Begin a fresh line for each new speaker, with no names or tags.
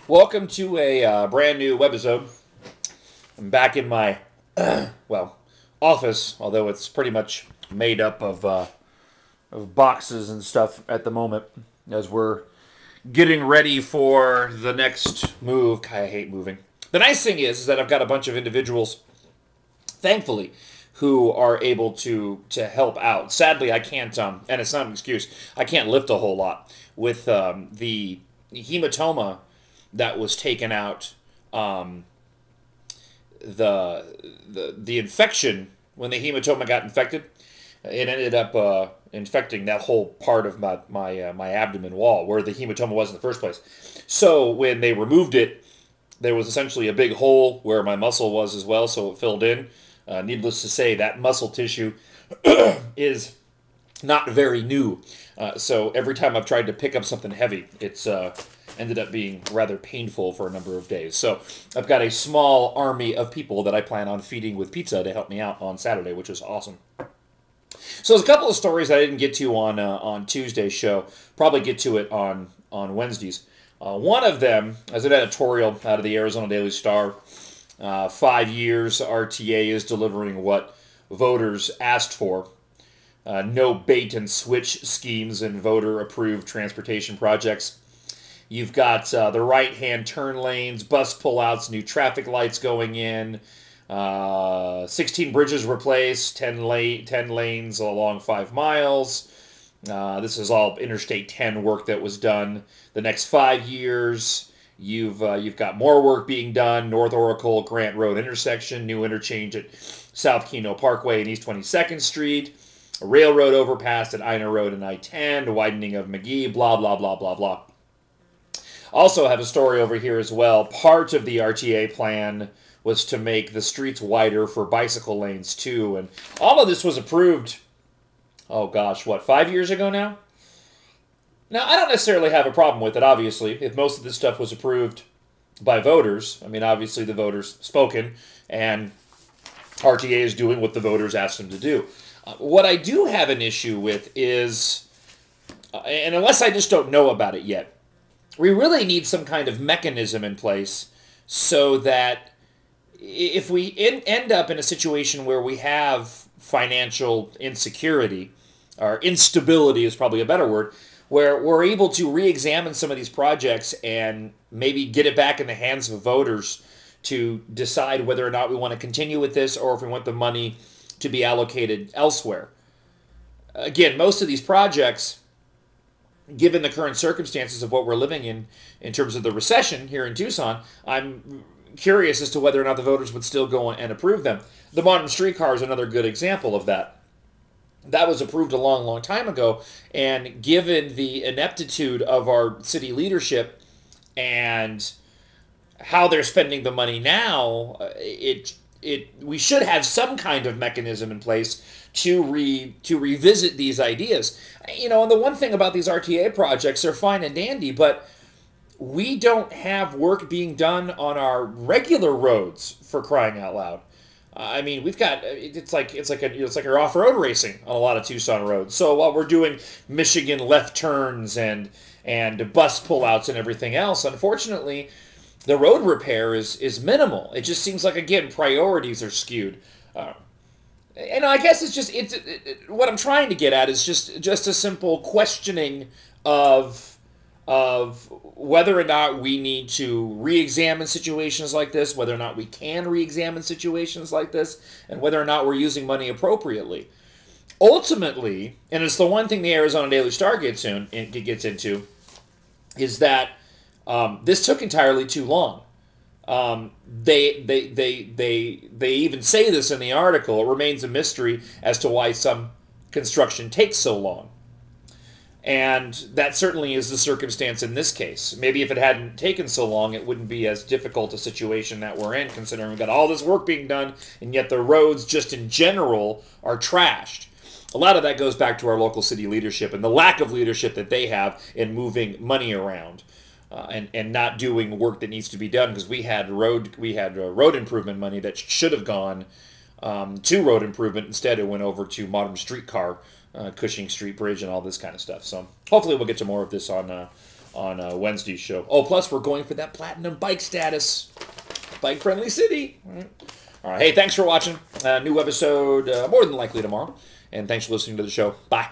Welcome to a brand new Webisode. I'm back in my, office, although it's pretty much made up of boxes and stuff at the moment as we're getting ready for the next move. I hate moving. The nice thing is that I've got a bunch of individuals, thankfully, who are able to help out. Sadly, I can't, and it's not an excuse, I can't lift a whole lot with the hematoma that was taken out. The infection, when the hematoma got infected, it ended up infecting that whole part of my abdomen wall where the hematoma was in the first place. So when they removed it, there was essentially a big hole where my muscle was as well, so it filled in. Needless to say, that muscle tissue is not very new. So every time I've tried to pick up something heavy, it's ended up being rather painful for a number of days. So I've got a small army of people that I plan on feeding with pizza to help me out on Saturday, which is awesome. So there's a couple of stories I didn't get to on Tuesday's show. Probably get to it on Wednesdays. One of them is an editorial out of the Arizona Daily Star. 5 years, RTA is delivering what voters asked for. No bait and switch schemes in voter-approved transportation projects. You've got the right-hand turn lanes, bus pullouts, new traffic lights going in, 16 bridges replaced, 10 lanes along 5 miles. This is all Interstate 10 work that was done. The next 5 years, you've got more work being done. North Oracle Grant Road intersection, new interchange at South Keno Parkway and East 22nd Street, a railroad overpass at Ina Road and I-10, widening of McGee, blah, blah, blah, blah, blah. Also have a story over here as well. Part of the RTA plan was to make the streets wider for bicycle lanes too. And all of this was approved, oh gosh, what, 5 years ago now? Now, I don't necessarily have a problem with it, obviously, if most of this stuff was approved by voters. I mean, obviously the voters spoken, and RTA is doing what the voters asked them to do. What I do have an issue with is, and unless I just don't know about it yet, we really need some kind of mechanism in place so that if we end up in a situation where we have financial insecurity, or instability is probably a better word, where we're able to re-examine some of these projects and maybe get it back in the hands of voters to decide whether or not we want to continue with this or if we want the money to be allocated elsewhere. Again, most of these projects, given the current circumstances of what we're living in terms of the recession here in Tucson, I'm curious as to whether or not the voters would still go and approve them. The modern streetcar is another good example of that. That was approved a long, long time ago, and given the ineptitude of our city leadership and how they're spending the money now, we should have some kind of mechanism in place to revisit these ideas. You know, and the one thing about these RTA projects, they're fine and dandy, but we don't have work being done on our regular roads, for crying out loud. I mean, we've got it's like our off-road racing on a lot of Tucson roads. So while we're doing Michigan left turns and bus pullouts and everything else, unfortunately, the road repair is minimal. It just seems like, again, priorities are skewed. And I guess what I'm trying to get at is just a simple questioning of whether or not we need to re-examine situations like this, whether or not we can re-examine situations like this, and whether or not we're using money appropriately. Ultimately, and it's the one thing the Arizona Daily Star gets into, is that this took entirely too long. They even say this in the article. It remains a mystery as to why some construction takes so long. And that certainly is the circumstance in this case. Maybe if it hadn't taken so long, it wouldn't be as difficult a situation that we're in, considering we've got all this work being done, and yet the roads just in general are trashed. A lot of that goes back to our local city leadership and the lack of leadership that they have in moving money around. And not doing work that needs to be done, because we had road improvement money that should have gone to road improvement. Instead, it went over to modern streetcar, Cushing Street Bridge, and all this kind of stuff. So hopefully we'll get to more of this on on Wednesday's show. Oh, plus we're going for that platinum bike status. Bike-friendly city. All right. Hey, thanks for watching. New episode more than likely tomorrow. And thanks for listening to the show. Bye.